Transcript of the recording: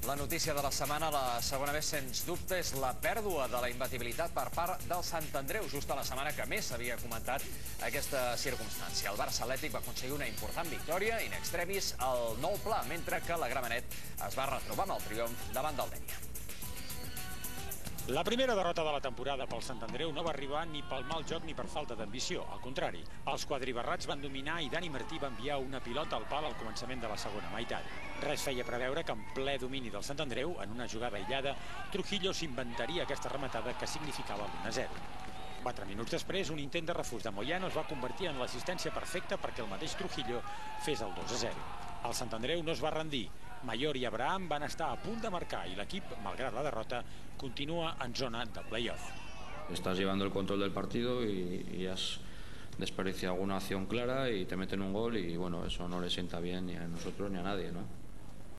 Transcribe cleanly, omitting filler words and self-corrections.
La notícia de la setmana, la segona vez, sens dubte, és la pèrdua de la imbatibilitat per part del Sant Andreu, just a la setmana que més s'havia comentat aquesta circumstància. El Barça Atlètic va aconseguir una important victòria in extremis al Nou Pla, mentre que la Gramenet es va retrobar amb el triomf davant del Dénia. La primera derrota de la temporada pel Sant Andreu no va arribar ni pel mal joc ni per falta d'ambició. Al contrari, els quadribarrats van dominar i Dani Martí va enviar una pilota al pal al començament de la segona meitat. Res feia preveure que en ple domini del Sant Andreu, en una jugada aïllada, Trujillo s'inventaria aquesta rematada que significava l'1-0. 4 minuts després, un intent de refús de Moyano es va convertir en l'assistència perfecta perquè el mateix Trujillo fes el 2-0. El Sant Andreu no es va rendir. Mayor i Abraham van estar a punt de marcar i l'equip, malgrat la derrota, continua en zona de play-off. Estás llevando el control del partido y has desperdiciado alguna acción clara y te meten un gol y bueno, eso no le sienta bien ni a nosotros ni a nadie, ¿no?